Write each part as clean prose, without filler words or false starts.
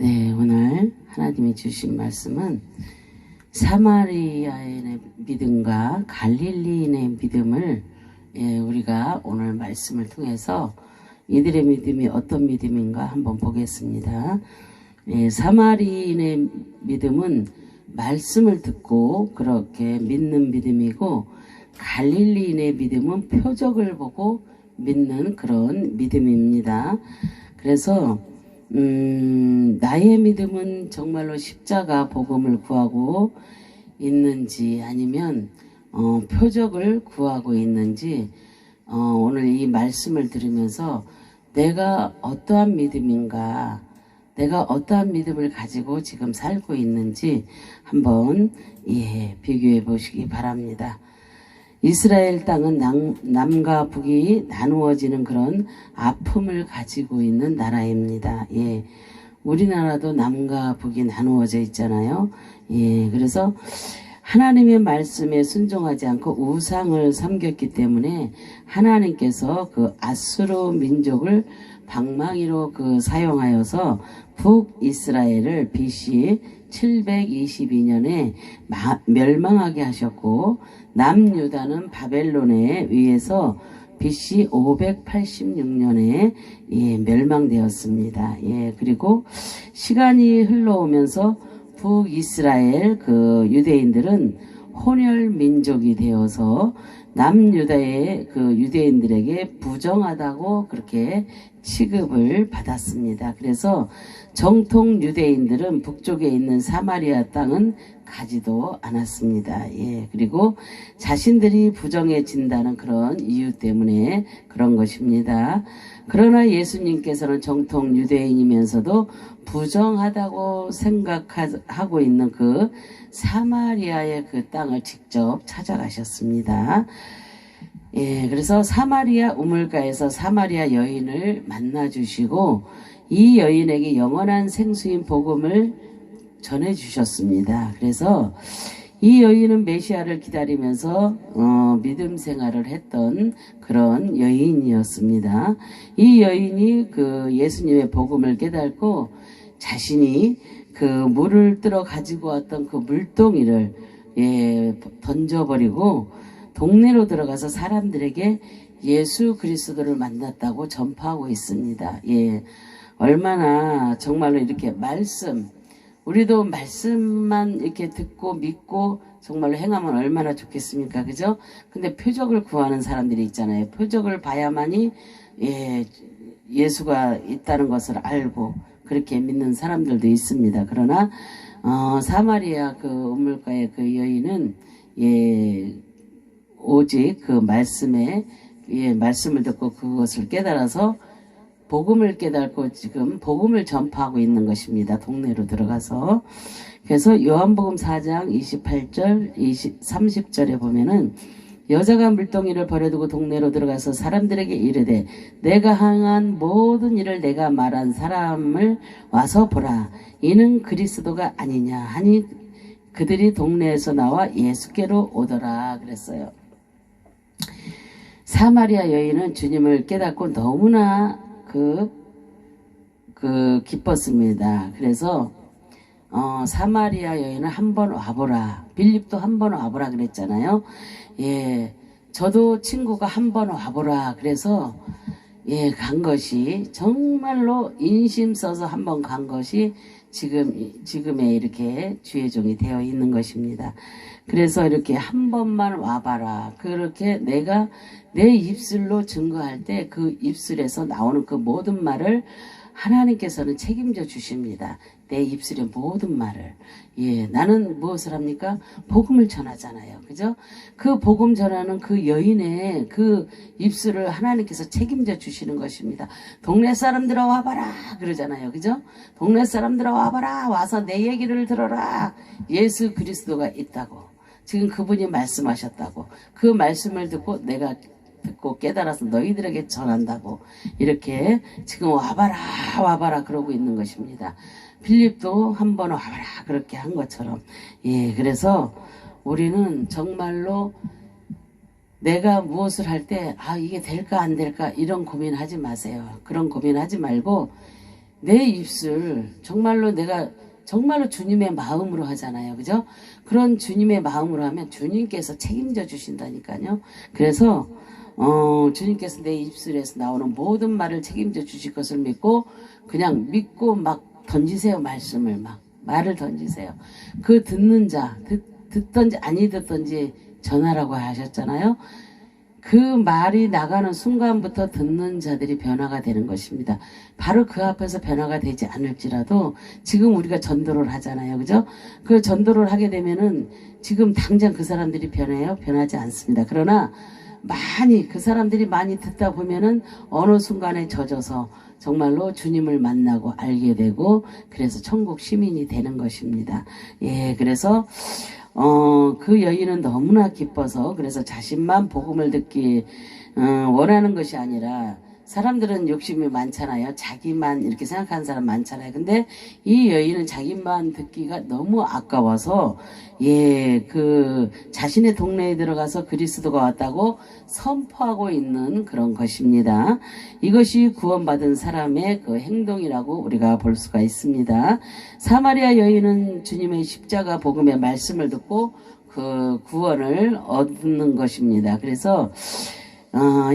네, 오늘 하나님이 주신 말씀은 사마리아인의 믿음과 갈릴리인의 믿음을 우리가 오늘 말씀을 통해서 이들의 믿음이 어떤 믿음인가 한번 보겠습니다. 사마리아인의 믿음은 말씀을 듣고 그렇게 믿는 믿음이고, 갈릴리인의 믿음은 표적을 보고 믿는 그런 믿음입니다. 그래서 나의 믿음은 정말로 십자가 복음을 구하고 있는지 아니면 표적을 구하고 있는지, 오늘 이 말씀을 들으면서 내가 어떠한 믿음인가, 내가 어떠한 믿음을 가지고 지금 살고 있는지 한번 비교해 보시기 바랍니다. 이스라엘 땅은 남과 북이 나누어지는 그런 아픔을 가지고 있는 나라입니다. 우리나라도 남과 북이 나누어져 있잖아요. 그래서 하나님의 말씀에 순종하지 않고 우상을 섬겼기 때문에 하나님께서 그 아수르 민족을 방망이로 사용하여서 북이스라엘을 BC 722년에 멸망하게 하셨고, 남유다는 바벨론에 의해서 BC 586년에 멸망되었습니다. 그리고 시간이 흘러오면서 북이스라엘 유대인들은 혼혈 민족이 되어서 남유다의 유대인들에게 부정하다고 그렇게 취급을 받았습니다. 그래서 정통 유대인들은 북쪽에 있는 사마리아 땅은 가지도 않았습니다. 그리고 자신들이 부정해진다는 그런 이유 때문에 그런 것입니다. 그러나 예수님께서는 정통 유대인이면서도 부정하다고 생각하고 있는 그 사마리아의 그 땅을 직접 찾아가셨습니다. 그래서 사마리아 우물가에서 사마리아 여인을 만나주시고 이 여인에게 영원한 생수인 복음을 전해주셨습니다. 그래서 이 여인은 메시아를 기다리면서 믿음 생활을 했던 그런 여인이었습니다. 이 여인이 예수님의 복음을 깨닫고 자신이 물을 뜨러 가지고 왔던 물동이를 던져버리고 동네로 들어가서 사람들에게 예수 그리스도를 만났다고 전파하고 있습니다. 얼마나 정말로 이렇게 우리도 말씀만 이렇게 듣고 믿고 정말로 행하면 얼마나 좋겠습니까? 그죠? 근데 표적을 구하는 사람들이 있잖아요. 표적을 봐야만이 예수가 있다는 것을 알고 그렇게 믿는 사람들도 있습니다. 그러나 사마리아 우물가의 여인은 오직 말씀을 듣고 그것을 깨달아서 복음을 깨닫고 지금 복음을 전파하고 있는 것입니다. 동네로 들어가서. 그래서 요한복음 4장 28절 30절에 보면은 여자가 물동이를 버려두고 동네로 들어가서 사람들에게 이르되 내가 행한 모든 일을 내가 말한 사람을 와서 보라, 이는 그리스도가 아니냐 하니 그들이 동네에서 나와 예수께로 오더라 그랬어요. 사마리아 여인은 주님을 깨닫고 너무나 기뻤습니다. 그래서 사마리아 여인은 한번 와보라, 빌립도 한번 와보라 그랬잖아요. 저도 친구가 한번 와보라 그래서 간 것이, 정말로 인심 써서 한번 간 것이 지금의 이렇게 주의 종이 되어 있는 것입니다. 그래서 이렇게 한 번만 와봐라, 그렇게 내가 내 입술로 증거할 때 그 입술에서 나오는 그 모든 말을 하나님께서는 책임져 주십니다. 내 입술의 모든 말을. 나는 무엇을 합니까? 복음을 전하잖아요. 그죠? 그 복음 전하는 그 여인의 그 입술을 하나님께서 책임져 주시는 것입니다. 동네 사람들아 와봐라 그러잖아요. 그죠? 동네 사람들아 와봐라, 와서 내 얘기를 들어라. 예수 그리스도가 있다고, 지금 그분이 말씀하셨다고, 그 말씀을 듣고 내가 듣고 깨달아서 너희들에게 전한다고, 이렇게 지금 와봐라 그러고 있는 것입니다. 빌립도 한번 와봐라 그렇게 한 것처럼. 그래서 우리는 정말로 내가 무엇을 할 때 이게 될까 안 될까 이런 고민하지 마세요. 그런 고민하지 말고 내 입술 정말로 내가 정말로 주님의 마음으로 하잖아요. 그죠? 그런 주님의 마음으로 하면 주님께서 책임져 주신다니까요. 그래서 주님께서 내 입술에서 나오는 모든 말을 책임져 주실 것을 믿고 그냥 믿고 막 던지세요. 말을 던지세요. 그 듣는 자 듣던지 아니 듣던지 전하라고 하셨잖아요. 그 말이 나가는 순간부터 듣는 자들이 변화가 되는 것입니다. 바로 그 앞에서 변화가 되지 않을지라도 지금 우리가 전도를 하잖아요. 그죠? 그 전도를 하게 되면은 지금 당장 그 사람들이 변해요? 변하지 않습니다. 그러나 그 사람들이 많이 듣다 보면은 어느 순간에 젖어서 정말로 주님을 만나고 알게 되고 그래서 천국 시민이 되는 것입니다. 예, 그래서 그 여인은 너무나 기뻐서 그래서 자신만 복음을 듣기 원하는 것이 아니라 사람들은 욕심이 많잖아요. 자기만 이렇게 생각하는 사람 많잖아요. 근데 이 여인은 자기만 듣기가 너무 아까워서 그 자신의 동네에 들어가서 그리스도가 왔다고 선포하고 있는 그런 것입니다. 이것이 구원받은 사람의 그 행동이라고 우리가 볼 수가 있습니다. 사마리아 여인은 주님의 십자가 복음의 말씀을 듣고 그 구원을 얻는 것입니다. 그래서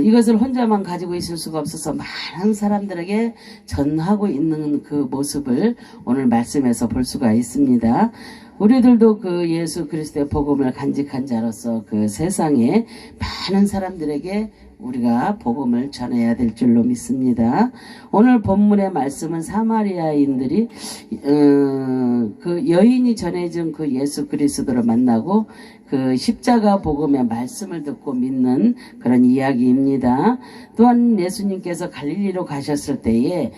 이것을 혼자만 가지고 있을 수가 없어서 많은 사람들에게 전하고 있는 그 모습을 오늘 말씀에서 볼 수가 있습니다. 우리들도 그 예수 그리스도의 복음을 간직한 자로서 그 세상에 많은 사람들에게 우리가 복음을 전해야 될 줄로 믿습니다. 오늘 본문의 말씀은 사마리아인들이 그 여인이 전해준 그 예수 그리스도를 만나고 그 십자가 복음의 말씀을 듣고 믿는 그런 이야기입니다. 또한 예수님께서 갈릴리로 가셨을 때에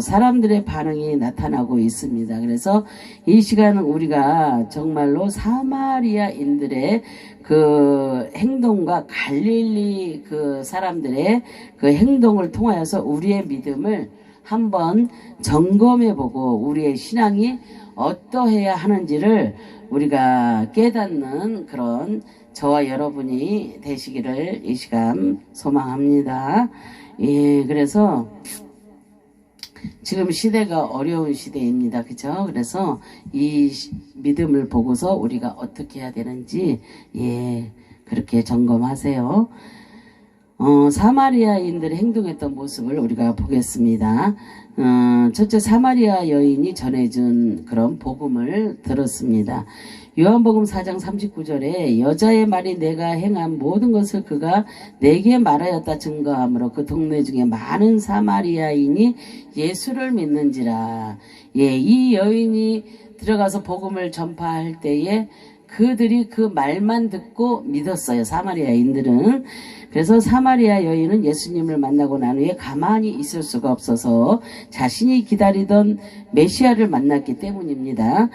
사람들의 반응이 나타나고 있습니다. 그래서 이 시간은 우리가 정말로 사마리아인들의 그 행동과 갈릴리 그 사람들의 그 행동을 통하여서 우리의 믿음을 한번 점검해보고 우리의 신앙이 어떠해야 하는지를 우리가 깨닫는 그런 저와 여러분이 되시기를 이 시간 소망합니다. 예, 그래서 지금 시대가 어려운 시대입니다. 그죠? 그래서 이 믿음을 보고서 우리가 어떻게 해야 되는지, 그렇게 점검하세요. 사마리아인들이 행동했던 모습을 우리가 보겠습니다. 첫째, 사마리아 여인이 전해준 그런 복음을 들었습니다. 요한복음 4장 39절에 여자의 말이 내가 행한 모든 것을 그가 내게 말하였다 증거하므로 그 동네 중에 많은 사마리아인이 예수를 믿는지라. 이 여인이 들어가서 복음을 전파할 때에 그들이 그 말만 듣고 믿었어요. 사마리아인들은. 그래서 사마리아 여인은 예수님을 만나고 난 후에 가만히 있을 수가 없어서 자신이 기다리던 메시아를 만났기 때문입니다.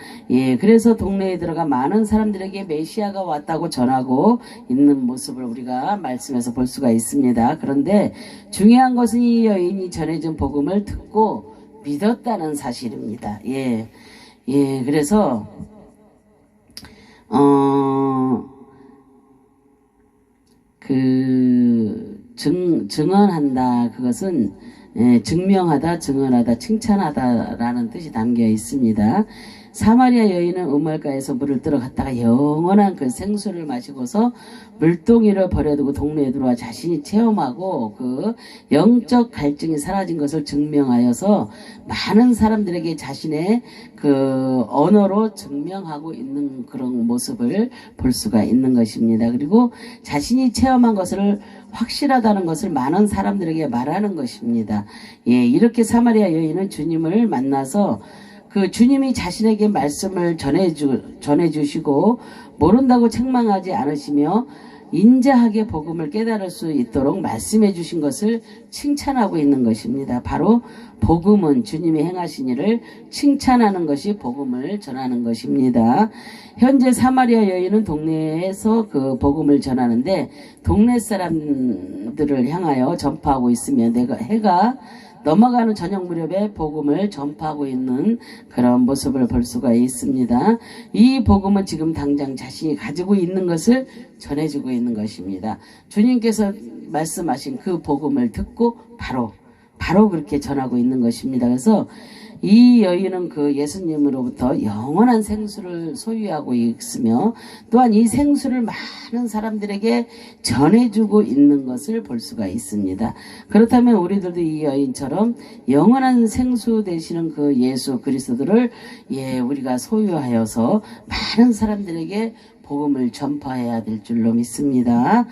그래서 동네에 들어가 많은 사람들에게 메시아가 왔다고 전하고 있는 모습을 우리가 말씀에서 볼 수가 있습니다. 그런데 중요한 것은 이 여인이 전해준 복음을 듣고 믿었다는 사실입니다. 그래서 증언한다. 그것은 증명하다, 증언하다, 칭찬하다라는 뜻이 담겨 있습니다. 사마리아 여인은 우물가에서 물을 들어갔다가 영원한 그 생수를 마시고서 물동이를 버려두고 동네에 들어와 자신이 체험하고 그 영적 갈증이 사라진 것을 증명하여서 많은 사람들에게 자신의 그 언어로 증명하고 있는 그런 모습을 볼 수가 있는 것입니다. 그리고 자신이 체험한 것을 확실하다는 것을 많은 사람들에게 말하는 것입니다. 이렇게 사마리아 여인은 주님을 만나서 그 주님이 자신에게 말씀을 전해주시고 모른다고 책망하지 않으시며 인자하게 복음을 깨달을 수 있도록 말씀해 주신 것을 칭찬하고 있는 것입니다. 바로 복음은 주님이 행하신 일을 칭찬하는 것이 복음을 전하는 것입니다. 현재 사마리아 여인은 동네에서 그 복음을 전하는데 동네 사람들을 향하여 전파하고 있으며 해가 넘어가는 저녁 무렵에 복음을 전파하고 있는 그런 모습을 볼 수가 있습니다. 이 복음은 지금 당장 자신이 가지고 있는 것을 전해주고 있는 것입니다. 주님께서 말씀하신 그 복음을 듣고 바로 바로 그렇게 전하고 있는 것입니다. 그래서 이 여인은 그 예수님으로부터 영원한 생수를 소유하고 있으며 또한 이 생수를 많은 사람들에게 전해주고 있는 것을 볼 수가 있습니다. 그렇다면 우리들도 이 여인처럼 영원한 생수 되시는 그 예수 그리스도를 우리가 소유하여서 많은 사람들에게 복음을 전파해야 될 줄로 믿습니다.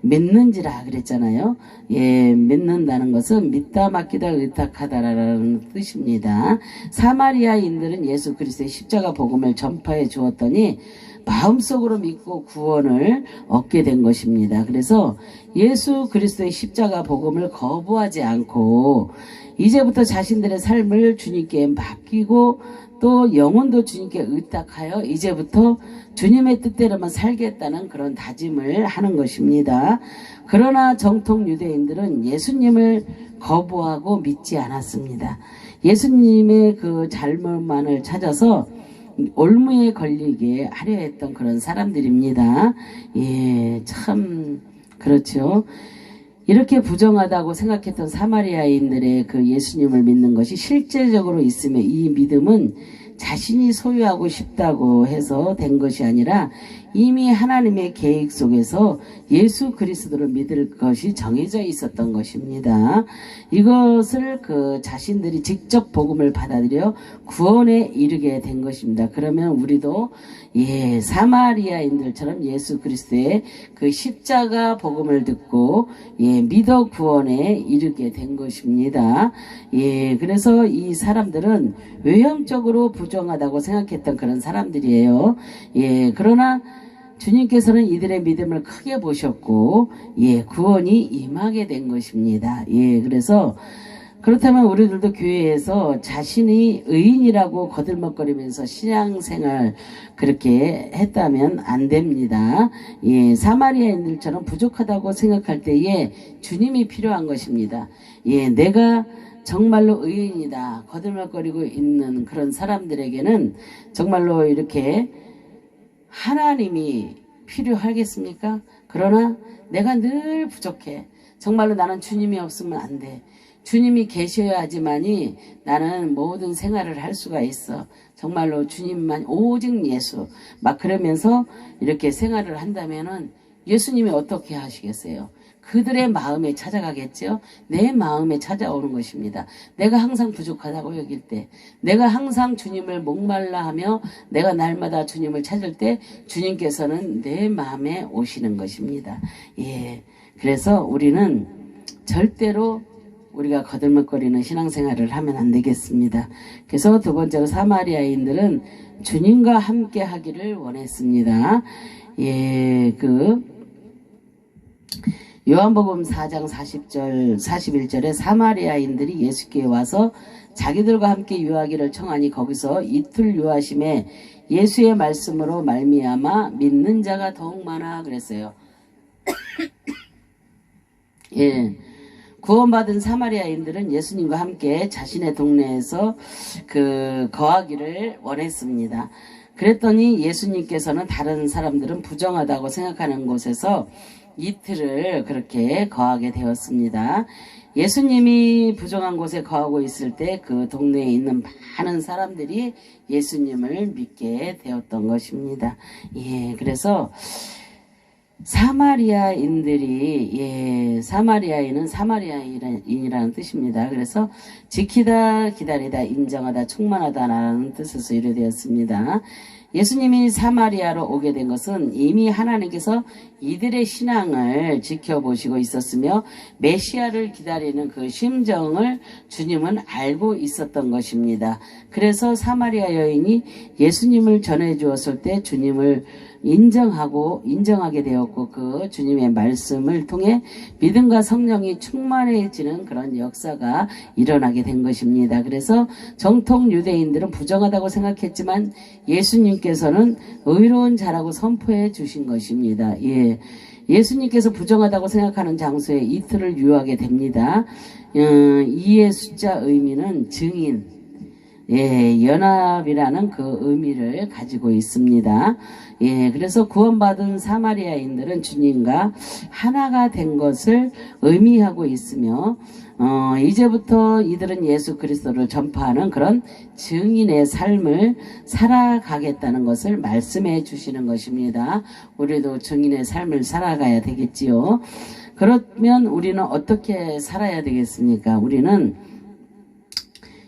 믿는지라 그랬잖아요. 믿는다는 것은 믿다, 맡기다, 의탁하다라는 뜻입니다. 사마리아인들은 예수 그리스도의 십자가 복음을 전파해 주었더니 마음속으로 믿고 구원을 얻게 된 것입니다. 그래서 예수 그리스도의 십자가 복음을 거부하지 않고 이제부터 자신들의 삶을 주님께 맡기고 또 영혼도 주님께 의탁하여 이제부터 주님의 뜻대로만 살겠다는 그런 다짐을 하는 것입니다. 그러나 정통 유대인들은 예수님을 거부하고 믿지 않았습니다. 예수님의 그 잘못만을 찾아서 올무에 걸리게 하려 했던 그런 사람들입니다. 참 그렇죠. 이렇게 부정하다고 생각했던 사마리아인들의 그 예수님을 믿는 것이 실제적으로 있으며 이 믿음은 자신이 소유하고 싶다고 해서 된 것이 아니라 이미 하나님의 계획 속에서 예수 그리스도를 믿을 것이 정해져 있었던 것입니다. 이것을 그 자신들이 직접 복음을 받아들여 구원에 이르게 된 것입니다. 그러면 우리도 사마리아인들처럼 예수 그리스도의 그 십자가 복음을 듣고 믿어 구원에 이르게 된 것입니다. 그래서 이 사람들은 외형적으로 부정하다고 생각했던 그런 사람들이에요. 그러나 주님께서는 이들의 믿음을 크게 보셨고 구원이 임하게 된 것입니다. 그래서 그렇다면 우리들도 교회에서 자신이 의인이라고 거들먹거리면서 신앙생활 그렇게 했다면 안 됩니다. 사마리아인들처럼 부족하다고 생각할 때에 주님이 필요한 것입니다. 내가 정말로 의인이다 거들먹거리고 있는 그런 사람들에게는 정말로 이렇게 하나님이 필요하겠습니까? 그러나 내가 늘 부족해. 정말로 나는 주님이 없으면 안 돼. 주님이 계셔야지만이 나는 모든 생활을 할 수가 있어. 정말로 주님만 오직 예수 막 그러면서 이렇게 생활을 한다면은 예수님이 어떻게 하시겠어요? 그들의 마음에 찾아가겠죠. 내 마음에 찾아오는 것입니다. 내가 항상 부족하다고 여길 때, 내가 항상 주님을 목말라 하며 내가 날마다 주님을 찾을 때 주님께서는 내 마음에 오시는 것입니다. 그래서 우리는 절대로 우리가 거들먹거리는 신앙생활을 하면 안 되겠습니다. 그래서 두 번째로 사마리아인들은 주님과 함께 하기를 원했습니다. 요한복음 4장 40절 41절에 사마리아인들이 예수께 와서 자기들과 함께 유하기를 청하니 거기서 이틀 유하심에 예수의 말씀으로 말미암아 믿는 자가 더욱 많아 그랬어요. 구원받은 사마리아인들은 예수님과 함께 자신의 동네에서 거하기를 원했습니다. 그랬더니 예수님께서는 다른 사람들은 부정하다고 생각하는 곳에서 이틀을 그렇게 거하게 되었습니다. 예수님이 부정한 곳에 거하고 있을 때 그 동네에 있는 많은 사람들이 예수님을 믿게 되었던 것입니다. 그래서 사마리아인들이 사마리아인은 사마리아인이라는 뜻입니다. 그래서 지키다, 기다리다, 인정하다, 충만하다라는 뜻에서 유래되었습니다. 예수님이 사마리아로 오게 된 것은 이미 하나님께서 이들의 신앙을 지켜보시고 있었으며 메시아를 기다리는 그 심정을 주님은 알고 있었던 것입니다. 그래서 사마리아 여인이 예수님을 전해 주었을 때 주님을 인정하게 되었고 그 주님의 말씀을 통해 믿음과 성령이 충만해지는 그런 역사가 일어나게 된 것입니다. 그래서 정통 유대인들은 부정하다고 생각했지만 예수님께서는 의로운 자라고 선포해 주신 것입니다. 예수님께서 부정하다고 생각하는 장소에 이틀을 유하게 됩니다. 이의 숫자 의미는 증인, 예, 연합이라는 그 의미를 가지고 있습니다. 예, 그래서 구원받은 사마리아인들은 주님과 하나가 된 것을 의미하고 있으며, 이제부터 이들은 예수 그리스도를 전파하는 그런 증인의 삶을 살아가겠다는 것을 말씀해 주시는 것입니다. 우리도 증인의 삶을 살아가야 되겠지요. 그러면 우리는 어떻게 살아야 되겠습니까? 우리는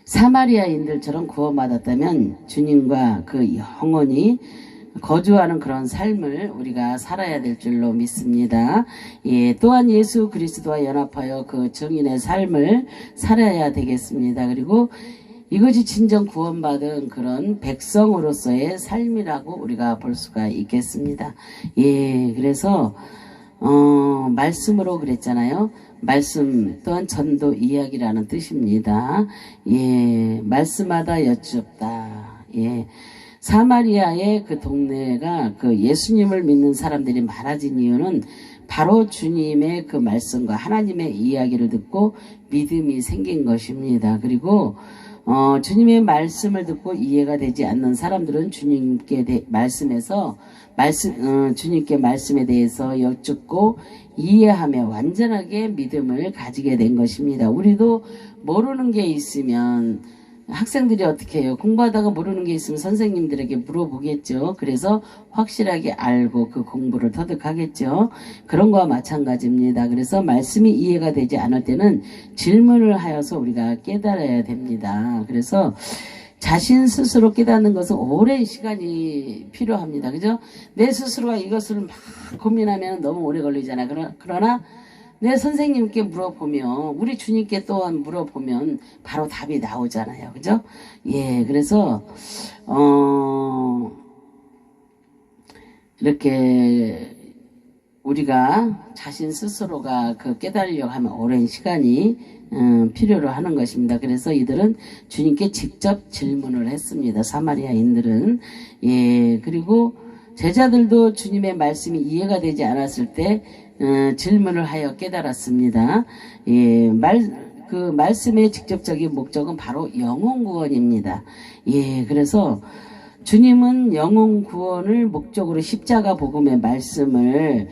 사마리아인들처럼 구원받았다면 주님과 그 영원히 거주하는 그런 삶을 우리가 살아야 될 줄로 믿습니다. 예, 또한 예수 그리스도와 연합하여 그 증인의 삶을 살아야 되겠습니다. 그리고 이것이 진정 구원받은 그런 백성으로서의 삶이라고 우리가 볼 수가 있겠습니다. 예, 그래서 말씀으로 그랬잖아요. 말씀 또한 전도 이야기라는 뜻입니다. 예, 말씀하다 여쭙다. 예, 사마리아의 그 동네가 그 예수님을 믿는 사람들이 많아진 이유는 바로 주님의 그 말씀과 하나님의 이야기를 듣고 믿음이 생긴 것입니다. 그리고 주님의 말씀을 듣고 이해가 되지 않는 사람들은 주님께 주님께 말씀에 대해서 여쭙고 이해하며 완전하게 믿음을 가지게 된 것입니다. 우리도 모르는 게 있으면 학생들이 어떻게 해요? 공부하다가 모르는 게 있으면 선생님들에게 물어보겠죠. 그래서 확실하게 알고 그 공부를 터득하겠죠. 그런 거와 마찬가지입니다. 그래서 말씀이 이해가 되지 않을 때는 질문을 하여서 우리가 깨달아야 됩니다. 그래서 자신 스스로 깨닫는 것은 오랜 시간이 필요합니다. 그죠? 내 스스로가 이것을 막 고민하면 너무 오래 걸리잖아요. 그러나 내 선생님께 물어보면, 우리 주님께 또한 물어보면 바로 답이 나오잖아요. 그죠? 예, 그래서 이렇게 우리가 자신 스스로가 그 깨달으려고 하면 오랜 시간이 필요로 하는 것입니다. 그래서 이들은 주님께 직접 질문을 했습니다. 사마리아인들은. 예, 그리고 제자들도 주님의 말씀이 이해가 되지 않았을 때 질문을 하여 깨달았습니다. 예, 그 말씀의 직접적인 목적은 바로 영혼 구원입니다. 예, 그래서 주님은 영혼 구원을 목적으로 십자가 복음의 말씀을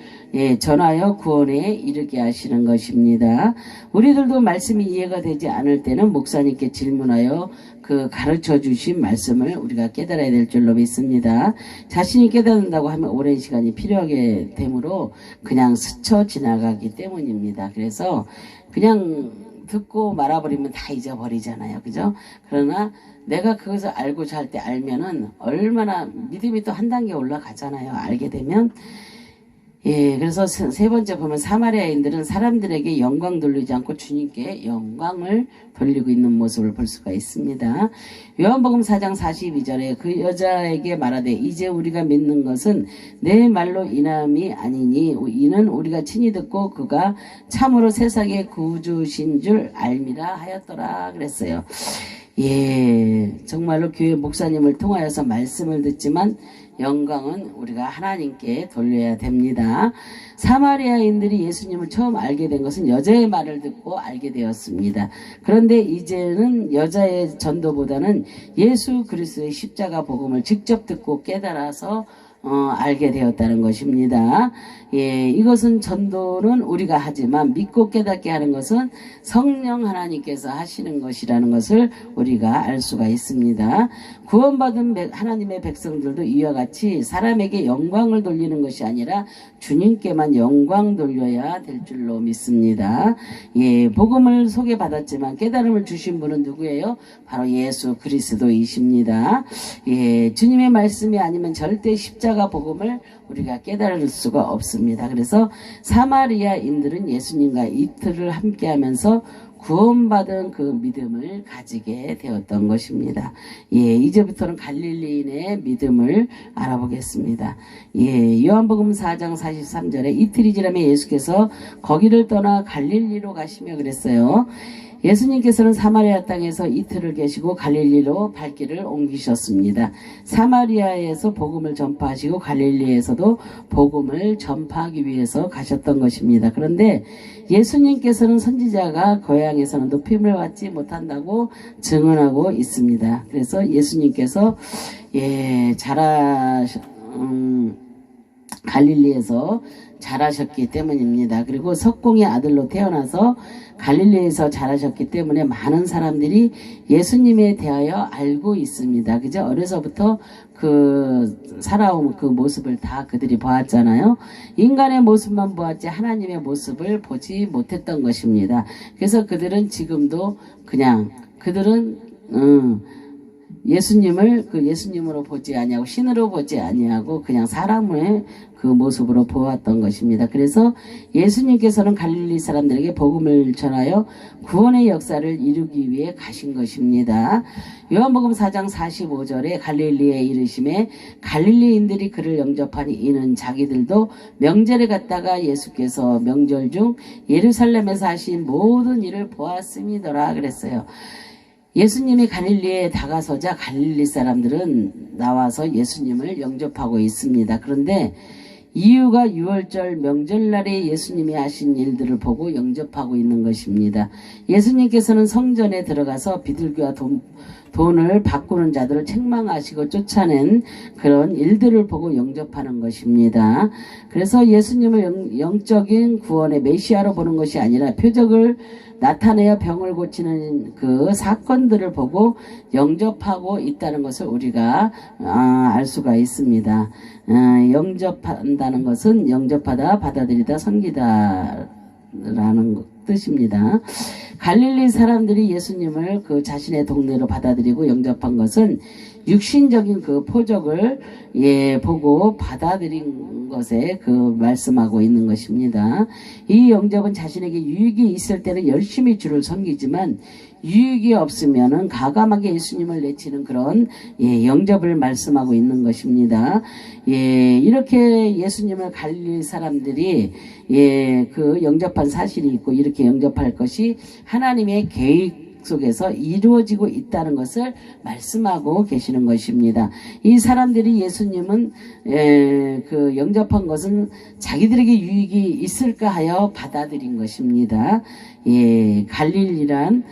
전하여 구원에 이르게 하시는 것입니다. 우리들도 말씀이 이해가 되지 않을 때는 목사님께 질문하여 그 가르쳐 주신 말씀을 우리가 깨달아야 될 줄로 믿습니다. 자신이 깨닫는다고 하면 오랜 시간이 필요하게 되므로 그냥 스쳐 지나가기 때문입니다. 그래서 그냥 듣고 말아버리면 다 잊어버리잖아요. 그죠? 그러나 내가 그것을 알고자 할 때 알면은 얼마나 믿음이 또 한 단계 올라가잖아요. 알게 되면. 예, 그래서 세 번째 보면 사마리아인들은 사람들에게 영광 돌리지 않고 주님께 영광을 돌리고 있는 모습을 볼 수가 있습니다. 요한복음 4장 42절에 그 여자에게 말하되 이제 우리가 믿는 것은 내 말로 인함이 아니니 이는 우리가 친히 듣고 그가 참으로 세상의 구주신 줄 알미라 하였더라 그랬어요. 예, 정말로 교회 목사님을 통하여서 말씀을 듣지만 영광은 우리가 하나님께 돌려야 됩니다. 사마리아인들이 예수님을 처음 알게 된 것은 여자의 말을 듣고 알게 되었습니다. 그런데 이제는 여자의 전도보다는 예수 그리스도의 십자가 복음을 직접 듣고 깨달아서 알게 되었다는 것입니다. 예, 이것은 전도는 우리가 하지만 믿고 깨닫게 하는 것은 성령 하나님께서 하시는 것이라는 것을 우리가 알 수가 있습니다. 구원받은 하나님의 백성들도 이와 같이 사람에게 영광을 돌리는 것이 아니라 주님께만 영광 돌려야 될 줄로 믿습니다. 예, 복음을 소개받았지만 깨달음을 주신 분은 누구예요? 바로 예수 그리스도이십니다. 예, 주님의 말씀이 아니면 절대 십자가 복음을 우리가 깨달을 수가 없습니다. 그래서 사마리아인들은 예수님과 이틀을 함께하면서 구원받은 그 믿음을 가지게 되었던 것입니다. 예, 이제부터는 갈릴리인의 믿음을 알아보겠습니다. 예, 요한복음 4장 43절에 이틀이 지나면 예수께서 거기를 떠나 갈릴리로 가시며 그랬어요. 예수님께서는 사마리아 땅에서 이틀을 계시고 갈릴리로 발길을 옮기셨습니다. 사마리아에서 복음을 전파하시고 갈릴리에서 지역에서도 복음을 전파하기 위해서 가셨던 것입니다. 그런데 예수님께서는 선지자가 고향에서는 높임을 받지 못한다고 증언하고 있습니다. 그래서 예수님께서 갈릴리에서 자라셨기 때문입니다. 그리고 석공의 아들로 태어나서 갈릴리에서 자라셨기 때문에 많은 사람들이 예수님에 대하여 알고 있습니다. 그죠? 어려서부터 살아온 그 모습을 다 그들이 보았잖아요. 인간의 모습만 보았지 하나님의 모습을 보지 못했던 것입니다. 그래서 그들은 지금도 예수님을 예수님으로 보지 아니하고 신으로 보지 아니하고 그냥 사람의 그 모습으로 보았던 것입니다. 그래서 예수님께서는 갈릴리 사람들에게 복음을 전하여 구원의 역사를 이루기 위해 가신 것입니다. 요한복음 4장 45절에 갈릴리에 이르심에 갈릴리인들이 그를 영접하니 이는 자기들도 명절에 갔다가 예수께서 명절 중 예루살렘에서 하신 모든 일을 보았음이더라 그랬어요. 예수님이 갈릴리에 다가서자 갈릴리 사람들은 나와서 예수님을 영접하고 있습니다. 그런데 이유가 유월절 명절날에 예수님이 하신 일들을 보고 영접하고 있는 것입니다. 예수님께서는 성전에 들어가서 비둘기와 돈을 바꾸는 자들을 책망하시고 쫓아낸 그런 일들을 보고 영접하는 것입니다. 그래서 예수님을 영적인 구원의 메시아로 보는 것이 아니라 표적을 나타내어 병을 고치는 그 사건들을 보고 영접하고 있다는 것을 우리가 알 수가 있습니다. 영접한다는 것은 영접하다, 받아들이다, 섬기다 라는 뜻입니다. 갈릴리 사람들이 예수님을 자신의 동네로 받아들이고 영접한 것은 육신적인 그 표적을 보고 받아들인 것에 말씀하고 있는 것입니다. 이 영접은 자신에게 유익이 있을 때는 열심히 주를 섬기지만 유익이 없으면은 가감하게 예수님을 내치는 그런 영접을 말씀하고 있는 것입니다. 이렇게 예수님을 갈릴리 사람들이 영접한 사실이 있고 이렇게 영접할 것이 하나님의 계획 속에서 이루어지고 있다는 것을 말씀하고 계시는 것입니다. 이 사람들이 예수님은 영접한 것은 자기들에게 유익이 있을까 하여 받아들인 것입니다. 갈릴리란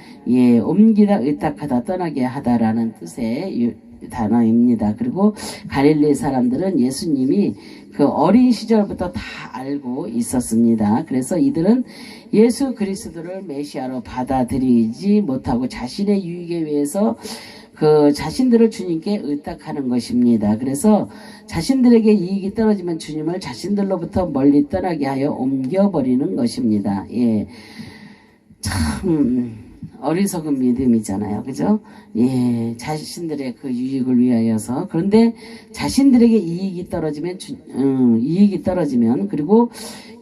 옮기다, 의탁하다, 떠나게 하다라는 뜻의 단어입니다. 그리고 갈릴리 사람들은 예수님이 어린 시절부터 다 알고 있었습니다. 그래서 이들은 예수 그리스도를 메시아로 받아들이지 못하고 자신의 유익에 위해서 자신들을 주님께 의탁하는 것입니다. 그래서 자신들에게 이익이 떨어지면 주님을 자신들로부터 멀리 떠나게 하여 옮겨버리는 것입니다. 참 어리석은 믿음이잖아요. 그죠? 자신들의 유익을 위하여서. 그런데 자신들에게 이익이 떨어지면 그리고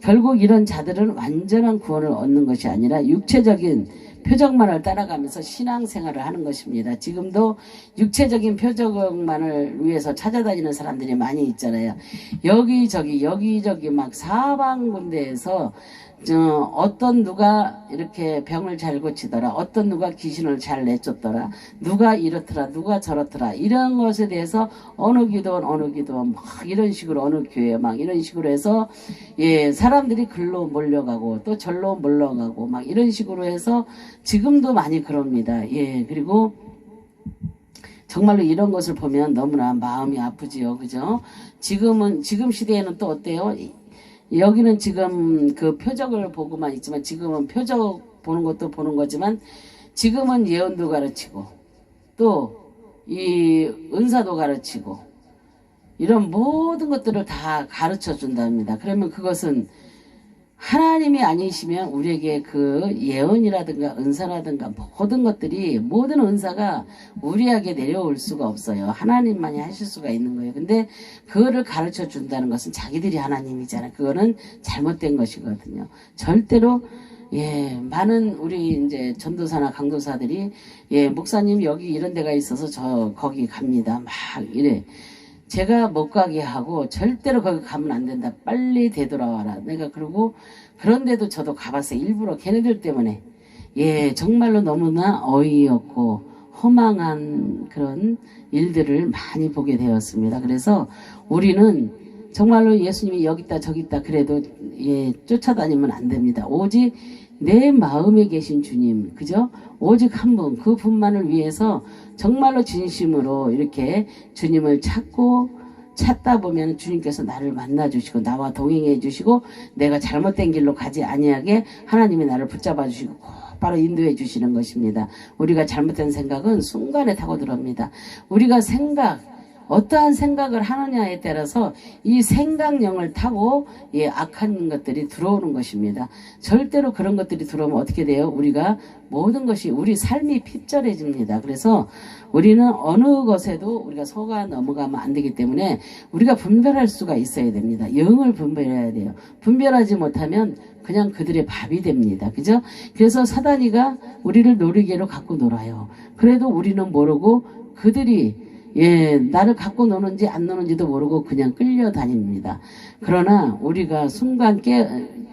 결국 이런 자들은 완전한 구원을 얻는 것이 아니라 육체적인 표적만을 따라가면서 신앙생활을 하는 것입니다. 지금도 육체적인 표적만을 위해서 찾아다니는 사람들이 많이 있잖아요. 여기저기 막 사방군데에서 어떤 누가 이렇게 병을 잘 고치더라, 어떤 누가 귀신을 잘 내쫓더라, 누가 이렇더라, 누가 저렇더라, 이런 것에 대해서 어느 기도원 막 이런 식으로 어느 교회 막 이런 식으로 해서 사람들이 글로 몰려가고 또 절로 몰려가고 막 이런 식으로 해서 지금도 많이 그럽니다. 그리고 정말로 이런 것을 보면 너무나 마음이 아프지요. 그죠? 지금 시대에는 또 어때요? 여기는 지금 표적을 보고만 있지만 지금은 표적 보는 것도 보는 거지만 지금은 예언도 가르치고 또 이 은사도 가르치고 이런 모든 것들을 다 가르쳐 준답니다. 그러면 그것은 하나님이 아니시면 우리에게 예언이라든가 은사라든가 모든 은사가 우리에게 내려올 수가 없어요. 하나님만이 하실 수가 있는 거예요. 근데 그거를 가르쳐 준다는 것은 자기들이 하나님이잖아요. 그거는 잘못된 것이거든요. 절대로 많은 우리 이제 전도사나 강도사들이 목사님 여기 이런 데가 있어서 거기 갑니다. 막 이래. 제가 못 가게 하고 절대로 거기 가면 안 된다. 빨리 되돌아와라. 내가 그런데도 저도 가봤어요. 일부러 걔네들 때문에. 정말로 너무나 어이없고 허망한 그런 일들을 많이 보게 되었습니다. 그래서 우리는 정말로 예수님이 여기 있다 저기 있다 그래도 예, 쫓아다니면 안 됩니다. 오직 내 마음에 계신 주님, 그죠? 오직 한 분, 그 분만을 위해서 정말로 진심으로 이렇게 주님을 찾다 보면 주님께서 나를 만나 주시고 나와 동행해 주시고 내가 잘못된 길로 가지 아니하게 하나님이 나를 붙잡아 주시고 바로 인도해 주시는 것입니다. 우리가 잘못된 생각은 순간에 타고 들어옵니다. 우리가 어떠한 생각을 하느냐에 따라서 이 생각령을 타고 예, 악한 것들이 들어오는 것입니다. 절대로 그런 것들이 들어오면 어떻게 돼요? 우리가 모든 것이 우리 삶이 핍절해집니다. 그래서 우리는 어느 것에도 우리가 속아 넘어가면 안 되기 때문에 우리가 분별할 수가 있어야 됩니다. 영을 분별해야 돼요. 분별하지 못하면 그냥 그들의 밥이 됩니다. 그죠? 그래서 사단이가 우리를 놀이개로 갖고 놀아요. 그래도 우리는 모르고 그들이 예, 나를 갖고 노는지 안 노는지도 모르고 그냥 끌려다닙니다. 그러나 우리가 순간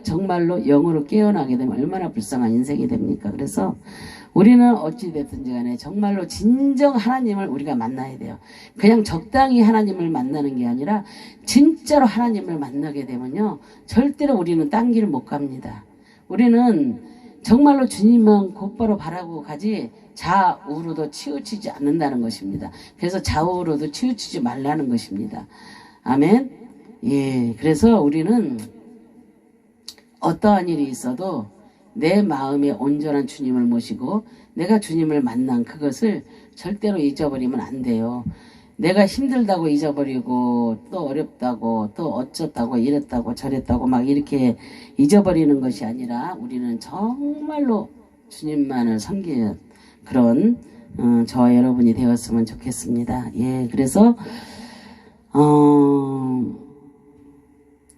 정말로 영으로 깨어나게 되면 얼마나 불쌍한 인생이 됩니까? 그래서 우리는 어찌됐든지 간에 정말로 진정 하나님을 우리가 만나야 돼요. 그냥 적당히 하나님을 만나는 게 아니라 진짜로 하나님을 만나게 되면요. 절대로 우리는 딴 길 못 갑니다. 우리는 정말로 주님만 곧바로 바라고 가지 좌우로도 치우치지 않는다는 것입니다. 그래서 좌우로도 치우치지 말라는 것입니다. 아멘. 예, 그래서 우리는 어떠한 일이 있어도 내 마음에 온전한 주님을 모시고 내가 주님을 만난 그것을 절대로 잊어버리면 안 돼요. 내가 힘들다고 잊어버리고 또 어렵다고 또 어쩌다고 이랬다고 저랬다고 막 이렇게 잊어버리는 것이 아니라 우리는 정말로 주님만을 섬기는 그런 저와 여러분이 되었으면 좋겠습니다. 예, 그래서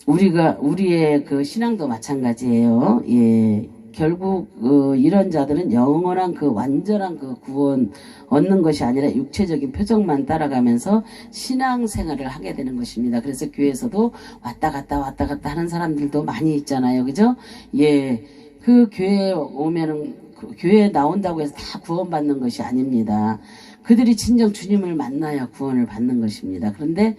우리의 그 신앙도 마찬가지예요. 예, 결국 이런 자들은 영원한 그 완전한 그 구원 얻는 것이 아니라 육체적인 표정만 따라가면서 신앙생활을 하게 되는 것입니다. 그래서 교회에서도 왔다 갔다 하는 사람들도 많이 있잖아요. 그죠? 예, 그 교회에 오면은 교회에 나온다고 해서 다 구원받는 것이 아닙니다. 그들이 진정 주님을 만나야 구원을 받는 것입니다. 그런데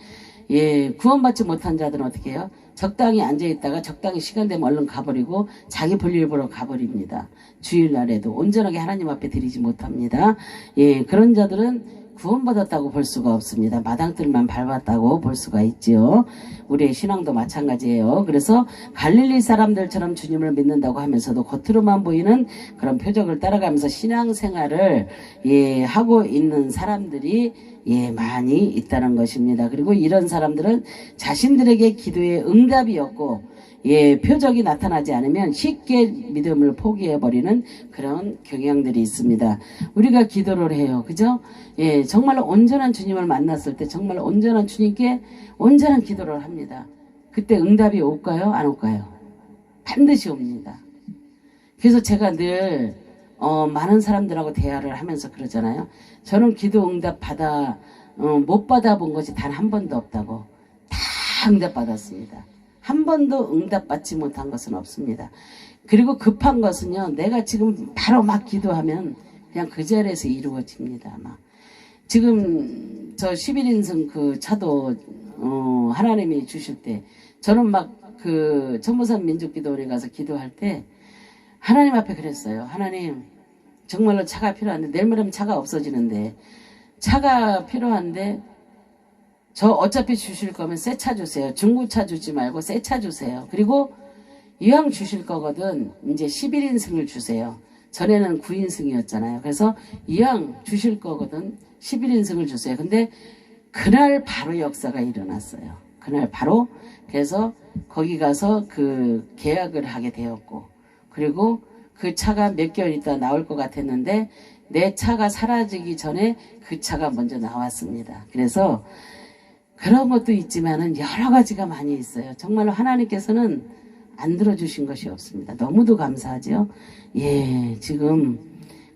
예, 구원받지 못한 자들은 어떻게 해요? 적당히 앉아있다가 적당히 시간 되면 얼른 가버리고 자기 볼일 보러 가버립니다. 주일날에도 온전하게 하나님 앞에 드리지 못합니다. 예, 그런 자들은 구원받았다고 볼 수가 없습니다. 마당들만 밟았다고 볼 수가 있지요. 우리의 신앙도 마찬가지예요. 그래서 갈릴리 사람들처럼 주님을 믿는다고 하면서도 겉으로만 보이는 그런 표적을 따라가면서 신앙생활을 예, 하고 있는 사람들이 예, 많이 있다는 것입니다. 그리고 이런 사람들은 자신들에게 기도의 응답이 없고 예, 표적이 나타나지 않으면 쉽게 믿음을 포기해버리는 그런 경향들이 있습니다. 우리가 기도를 해요. 그죠? 예, 정말로 온전한 주님을 만났을 때 정말 온전한 주님께 온전한 기도를 합니다. 그때 응답이 올까요? 안 올까요? 반드시 옵니다. 그래서 제가 늘 많은 사람들하고 대화를 하면서 그러잖아요. 저는 기도 응답 못 받아본 것이 단 한 번도 없다고. 다 응답 받았습니다. 한 번도 응답받지 못한 것은 없습니다. 그리고 급한 것은요, 내가 지금 바로 막 기도하면 그냥 그 자리에서 이루어집니다. 막. 지금 저 11인승 그 차도 하나님이 주실 때 저는 막 그 천보산 민족기도원에 가서 기도할 때 하나님 앞에 그랬어요. 하나님 정말로 차가 필요한데 내일 모레면 차가 없어지는데 차가 필요한데 저 어차피 주실 거면 새 차 주세요. 중고차 주지 말고 새 차 주세요. 그리고 이왕 주실 거거든 이제 11인승을 주세요. 전에는 9인승이었잖아요. 그래서 이왕 주실 거거든 11인승을 주세요. 근데 그날 바로 역사가 일어났어요. 그날 바로. 그래서 거기 가서 그 계약을 하게 되었고, 그리고 그 차가 몇 개월 있다 나올 것 같았는데 내 차가 사라지기 전에 그 차가 먼저 나왔습니다. 그래서 그런 것도 있지만은 여러 가지가 많이 있어요. 정말로 하나님께서는 안 들어주신 것이 없습니다. 너무도 감사하죠. 예, 지금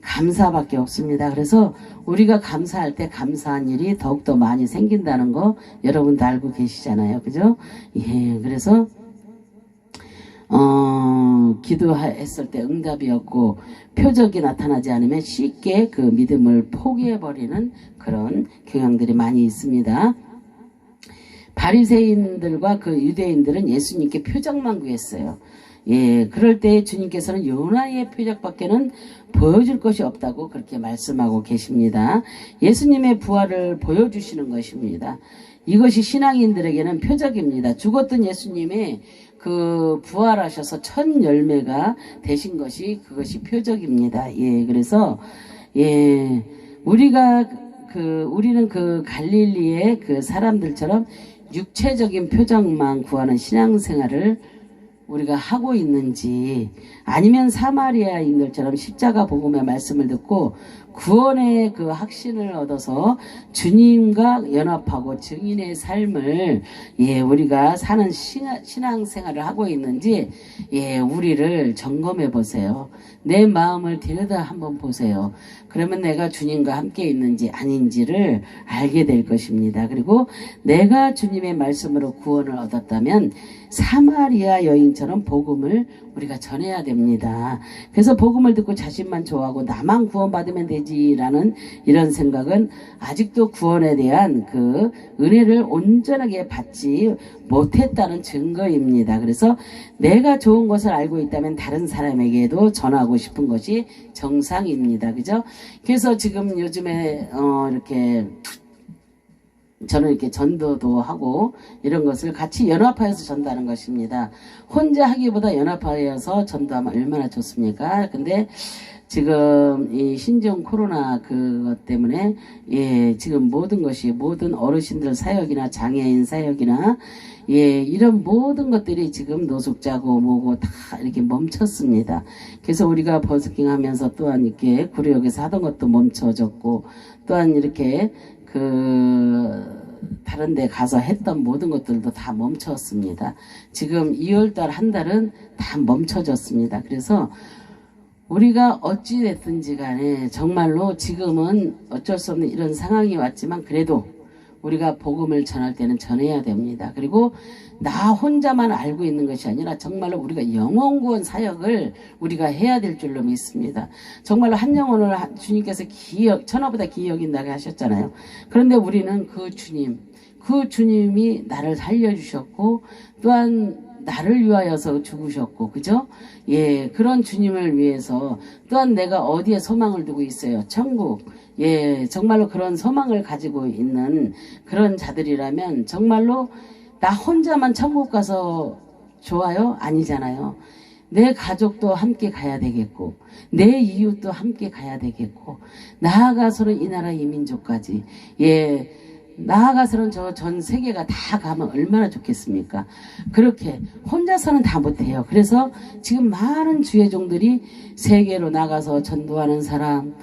감사밖에 없습니다. 그래서 우리가 감사할 때 감사한 일이 더욱더 많이 생긴다는 거 여러분도 알고 계시잖아요. 그죠? 예, 그래서 기도했을 때 응답이 없고 표적이 나타나지 않으면 쉽게 그 믿음을 포기해버리는 그런 경향들이 많이 있습니다. 바리새인들과 그 유대인들은 예수님께 표적만 구했어요. 예, 그럴 때 주님께서는 요나의 표적밖에는 보여줄 것이 없다고 그렇게 말씀하고 계십니다. 예수님의 부활을 보여주시는 것입니다. 이것이 신앙인들에게는 표적입니다. 죽었던 예수님의 그 부활하셔서 첫 열매가 되신 것이 그것이 표적입니다. 예, 그래서 예, 우리는 그 갈릴리의 그 사람들처럼 육체적인 표적만 구하는 신앙생활을 우리가 하고 있는지, 아니면 사마리아인들처럼 십자가 복음의 말씀을 듣고 구원의 그 확신을 얻어서 주님과 연합하고 증인의 삶을 예, 우리가 사는 신앙생활을 하고 있는지 예, 우리를 점검해 보세요. 내 마음을 들여다 한번 보세요. 그러면 내가 주님과 함께 있는지 아닌지를 알게 될 것입니다. 그리고 내가 주님의 말씀으로 구원을 얻었다면 사마리아 여인처럼 복음을 우리가 전해야 됩니다. 그래서 복음을 듣고 자신만 좋아하고 나만 구원받으면 되지라는 이런 생각은 아직도 구원에 대한 그 은혜를 온전하게 받지 못했다는 증거입니다. 그래서 내가 좋은 것을 알고 있다면 다른 사람에게도 전하고 싶은 것이 정상입니다. 그죠? 그래서 지금 요즘에 이렇게 저는 이렇게 전도도 하고 이런 것을 같이 연합하여서 전도하는 것입니다. 혼자 하기보다 연합하여서 전도하면 얼마나 좋습니까? 근데 지금 이 신종 코로나 그것 때문에 예, 지금 모든 것이 모든 어르신들 사역이나 장애인 사역이나 예, 이런 모든 것들이 지금 노숙자고 뭐고 다 이렇게 멈췄습니다. 그래서 우리가 버스킹 하면서 또한 이렇게 구례역에서 하던 것도 멈춰졌고 또한 이렇게 다른 데 가서 했던 모든 것들도 다 멈췄습니다. 지금 2월달 한 달은 다 멈춰졌습니다. 그래서 우리가 어찌됐든지 간에 정말로 지금은 어쩔 수 없는 이런 상황이 왔지만 그래도 우리가 복음을 전할 때는 전해야 됩니다. 그리고 나 혼자만 알고 있는 것이 아니라 정말로 우리가 영혼구원 사역을 우리가 해야 될 줄로 믿습니다. 정말로 한 영혼을 주님께서 천하보다 기이 여긴다고 하셨잖아요. 그런데 우리는 그 주님이 나를 살려주셨고 또한 나를 위하여서 죽으셨고, 그죠? 예, 그런 주님을 위해서 또한 내가 어디에 소망을 두고 있어요? 천국. 예, 정말로 그런 소망을 가지고 있는 그런 자들이라면 정말로 나 혼자만 천국 가서 좋아요? 아니잖아요. 내 가족도 함께 가야 되겠고 내 이웃도 함께 가야 되겠고 나아가서는 이 나라 이민족까지 예, 나아가서는 저 전 세계가 다 가면 얼마나 좋겠습니까? 그렇게 혼자서는 다 못해요. 그래서 지금 많은 주의 종들이 세계로 나가서 전도하는 사람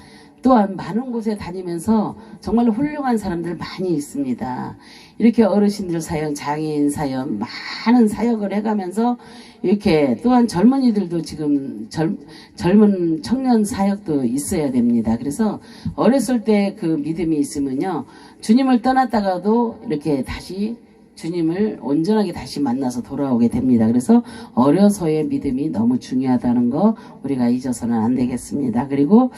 또한 많은 곳에 다니면서 정말로 훌륭한 사람들 많이 있습니다. 이렇게 어르신들 사역, 장애인 사역, 많은 사역을 해가면서 이렇게 또한 젊은이들도 지금 젊은 청년 사역도 있어야 됩니다. 그래서 어렸을 때 그 믿음이 있으면요. 주님을 떠났다가도 이렇게 다시 주님을 온전하게 다시 만나서 돌아오게 됩니다. 그래서 어려서의 믿음이 너무 중요하다는 거 우리가 잊어서는 안 되겠습니다. 그리고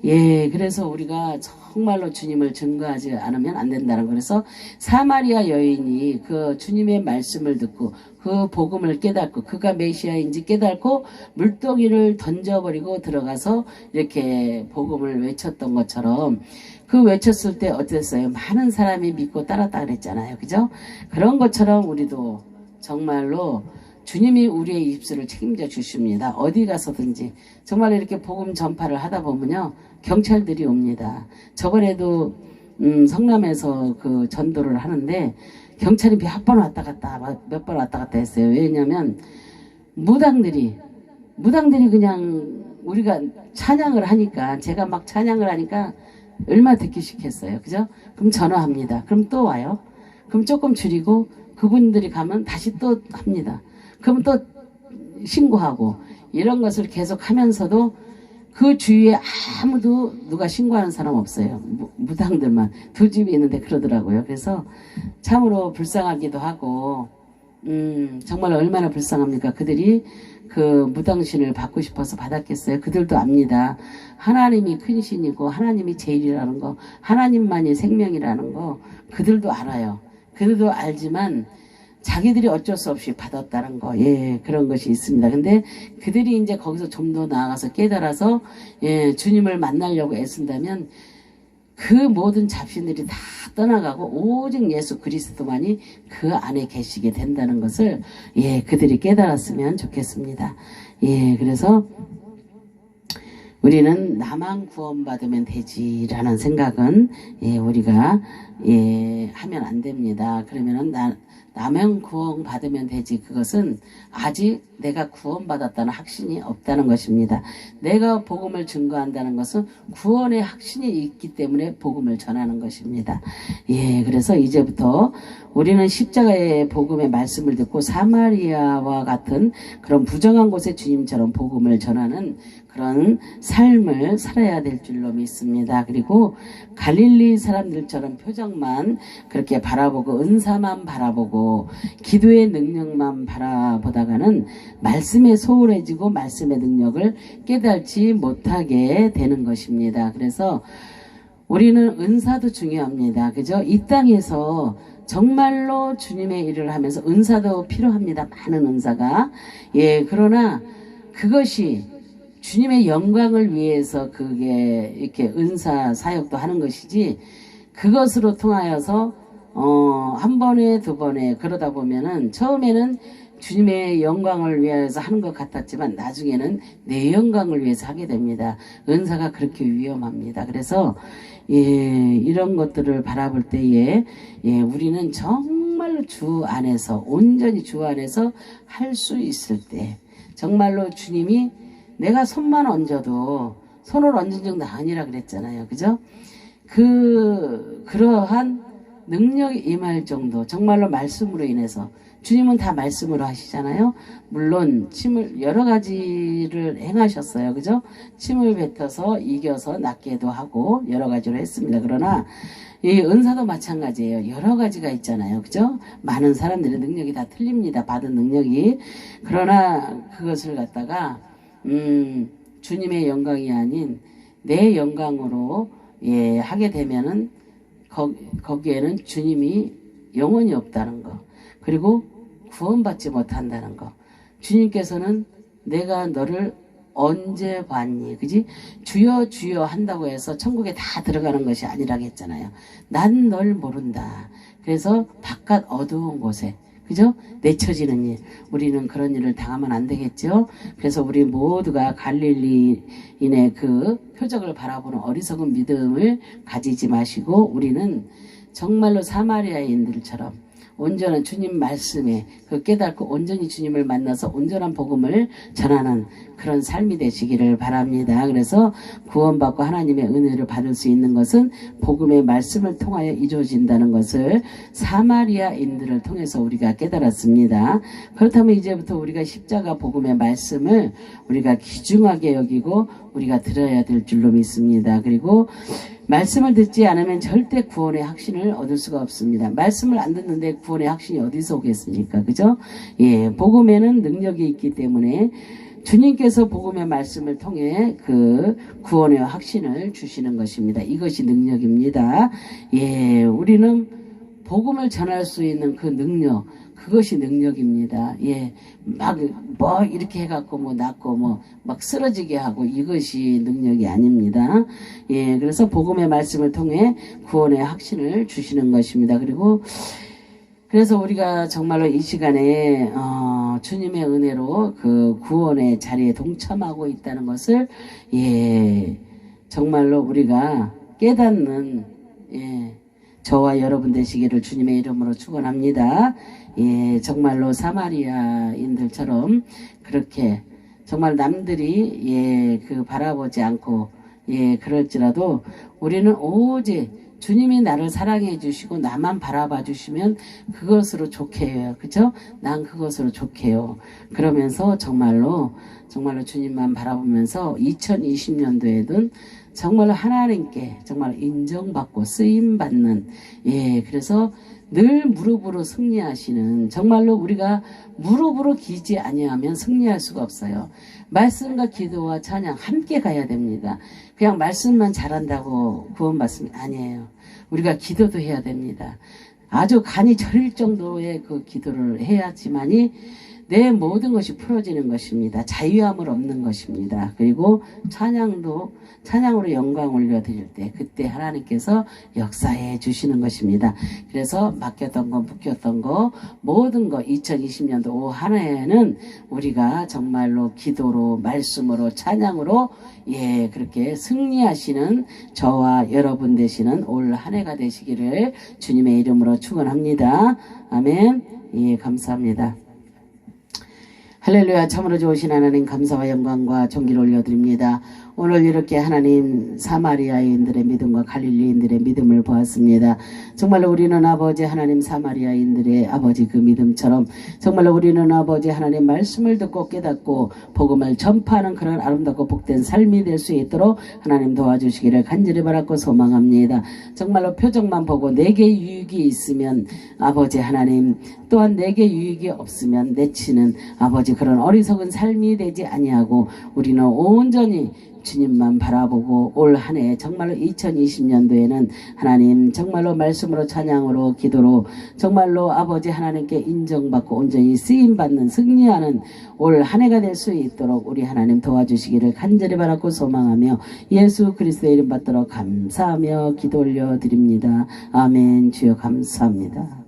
예, 그래서 우리가 정말로 주님을 증거하지 않으면 안 된다는 거. 그래서 사마리아 여인이 그 주님의 말씀을 듣고 그 복음을 깨닫고 그가 메시아인지 깨닫고 물동이를 던져버리고 들어가서 이렇게 복음을 외쳤던 것처럼 그 외쳤을 때 어땠어요? 많은 사람이 믿고 따랐다 그랬잖아요. 그죠? 그런 것처럼 우리도 정말로 주님이 우리의 입술을 책임져 주십니다. 어디 가서든지 정말 이렇게 복음 전파를 하다 보면요 경찰들이 옵니다. 저번에도 성남에서 그 전도를 하는데 경찰이 몇 번 왔다 갔다 했어요. 왜냐하면 무당들이 그냥 우리가 찬양을 하니까 제가 막 찬양을 하니까 얼마나 듣기 싫겠어요. 그죠? 그럼 전화합니다. 그럼 또 와요. 그럼 조금 줄이고 그분들이 가면 다시 또 합니다. 그럼 또 신고하고 이런 것을 계속 하면서도 그 주위에 아무도 누가 신고하는 사람 없어요. 무당들만 두 집이 있는데 그러더라고요. 그래서 참으로 불쌍하기도 하고 정말 얼마나 불쌍합니까? 그들이 그 무당신을 받고 싶어서 받았겠어요? 그들도 압니다. 하나님이 큰 신이고 하나님이 제일이라는 거 하나님만이 생명이라는 거 그들도 알아요. 그들도 알지만 자기들이 어쩔 수 없이 받았다는 거, 예, 그런 것이 있습니다. 근데 그들이 이제 거기서 좀 더 나아가서 깨달아서, 예, 주님을 만나려고 애쓴다면 그 모든 잡신들이 다 떠나가고 오직 예수 그리스도만이 그 안에 계시게 된다는 것을, 예, 그들이 깨달았으면 좋겠습니다. 예, 그래서 우리는 나만 구원받으면 되지라는 생각은, 예, 우리가, 예, 하면 안 됩니다. 그러면은 나만 구원받으면 되지, 그것은 아직 내가 구원받았다는 확신이 없다는 것입니다. 내가 복음을 증거한다는 것은 구원의 확신이 있기 때문에 복음을 전하는 것입니다. 예, 그래서 이제부터 우리는 십자가의 복음의 말씀을 듣고 사마리아와 같은 그런 부정한 곳에 주님처럼 복음을 전하는 그런 삶을 살아야 될 줄로 믿습니다. 그리고 갈릴리 사람들처럼 표정만 그렇게 바라보고 은사만 바라보고 기도의 능력만 바라보다가는 말씀에 소홀해지고 말씀의 능력을 깨닫지 못하게 되는 것입니다. 그래서 우리는 은사도 중요합니다. 그죠? 이 땅에서 정말로 주님의 일을 하면서 은사도 필요합니다. 많은 은사가. 예, 그러나 그것이 주님의 영광을 위해서 그게 이렇게 은사 사역도 하는 것이지, 그것으로 통하여서 한 번에 두 번에 그러다 보면은 처음에는 주님의 영광을 위해서 하는 것 같았지만 나중에는 내 영광을 위해서 하게 됩니다. 은사가 그렇게 위험합니다. 그래서 예, 이런 것들을 바라볼 때에, 예, 우리는 정말로 주 안에서 온전히 주 안에서 할 수 있을 때, 정말로 주님이 내가 손만 얹어도, 손을 얹은 정도 아니라 그랬잖아요. 그죠? 그러한 능력이 임할 정도, 정말로 말씀으로 인해서, 주님은 다 말씀으로 하시잖아요. 물론 침을 여러 가지를 행하셨어요. 그죠? 침을 뱉어서 이겨서 낫게도 하고 여러 가지로 했습니다. 그러나 이 은사도 마찬가지예요. 여러 가지가 있잖아요. 그죠? 많은 사람들의 능력이 다 틀립니다. 받은 능력이. 그러나 그것을 갖다가 주님의 영광이 아닌 내 영광으로, 예, 하게 되면은 거기에는 주님이 영원히 없다는 거, 그리고 구원받지 못한다는 거. 주님께서는 내가 너를 언제 봤니? 그지? 주여 주여 한다고 해서 천국에 다 들어가는 것이 아니라고 했잖아요. 난 널 모른다. 그래서 바깥 어두운 곳에, 그죠? 내쳐지는 일. 우리는 그런 일을 당하면 안 되겠죠? 그래서 우리 모두가 갈릴리인의 그 표적을 바라보는 어리석은 믿음을 가지지 마시고, 우리는 정말로 사마리아인들처럼 온전한 주님 말씀에 그 깨닫고 온전히 주님을 만나서 온전한 복음을 전하는 그런 삶이 되시기를 바랍니다. 그래서 구원받고 하나님의 은혜를 받을 수 있는 것은 복음의 말씀을 통하여 이루어진다는 것을 사마리아인들을 통해서 우리가 깨달았습니다. 그렇다면 이제부터 우리가 십자가 복음의 말씀을 우리가 귀중하게 여기고 우리가 들어야 될 줄로 믿습니다. 그리고 말씀을 듣지 않으면 절대 구원의 확신을 얻을 수가 없습니다. 말씀을 안 듣는데 구원의 확신이 어디서 오겠습니까? 그죠? 예, 복음에는 능력이 있기 때문에 주님께서 복음의 말씀을 통해 그 구원의 확신을 주시는 것입니다. 이것이 능력입니다. 예, 우리는 복음을 전할 수 있는 그 능력, 그것이 능력입니다. 예, 뭐 이렇게 해갖고 낫고 막 쓰러지게 하고, 이것이 능력이 아닙니다. 예, 그래서 복음의 말씀을 통해 구원의 확신을 주시는 것입니다. 그래서 우리가 정말로 이 시간에 주님의 은혜로 그 구원의 자리에 동참하고 있다는 것을, 예, 정말로 우리가 깨닫는, 예, 저와 여러분 되시기를 주님의 이름으로 축원합니다. 예, 정말로 사마리아인들처럼 그렇게 정말 남들이, 예, 바라보지 않고, 예, 그럴지라도 우리는 오직 주님이 나를 사랑해 주시고 나만 바라봐 주시면 그것으로 좋게 해요. 그죠? 난 그것으로 좋게 해요. 그러면서 정말로 주님만 바라보면서 2020년도에는 정말로 하나님께 정말 인정받고 쓰임받는, 예, 그래서 늘 무릎으로 승리하시는, 정말로 우리가 무릎으로 기지 아니하면 승리할 수가 없어요. 말씀과 기도와 찬양 함께 가야 됩니다. 그냥 말씀만 잘한다고 구원받습니다. 아니에요. 우리가 기도도 해야 됩니다. 아주 간이 저릴 정도의 그 기도를 해야지만이 내 모든 것이 풀어지는 것입니다. 자유함을 얻는 것입니다. 그리고 찬양으로 영광 올려드릴 때 그때 하나님께서 역사해 주시는 것입니다. 그래서 맡겼던 거 묶였던 거 모든 거 2020년도 올 한 해에는 우리가 정말로 기도로 말씀으로 찬양으로 그렇게 승리하시는 저와 여러분 되시는 올 한 해가 되시기를 주님의 이름으로 축원합니다. 아멘. 감사합니다. 할렐루야. 참으로 좋으신 하나님 감사와 영광과 존귀를 올려드립니다. 오늘 이렇게 하나님 사마리아인들의 믿음과 갈릴리인들의 믿음을 보았습니다. 정말로 우리는 아버지 하나님 사마리아인들의 아버지 그 믿음처럼 정말로 우리는 아버지 하나님 말씀을 듣고 깨닫고 복음을 전파하는 그런 아름답고 복된 삶이 될 수 있도록 하나님 도와주시기를 간절히 바랐고 소망합니다. 정말로 표정만 보고 내게 유익이 있으면 아버지 하나님 또한 내게 유익이 없으면 내치는 아버지 그런 어리석은 삶이 되지 아니하고 우리는 온전히 주님만 바라보고 올 한 해 정말로 2020년도에는 하나님 정말로 말씀으로 찬양으로 기도로 정말로 아버지 하나님께 인정받고 온전히 쓰임받는 승리하는 올 한 해가 될 수 있도록 우리 하나님 도와주시기를 간절히 바라고 소망하며 예수 그리스도의 이름 받들어 감사하며 기도 올려드립니다. 아멘. 주여 감사합니다.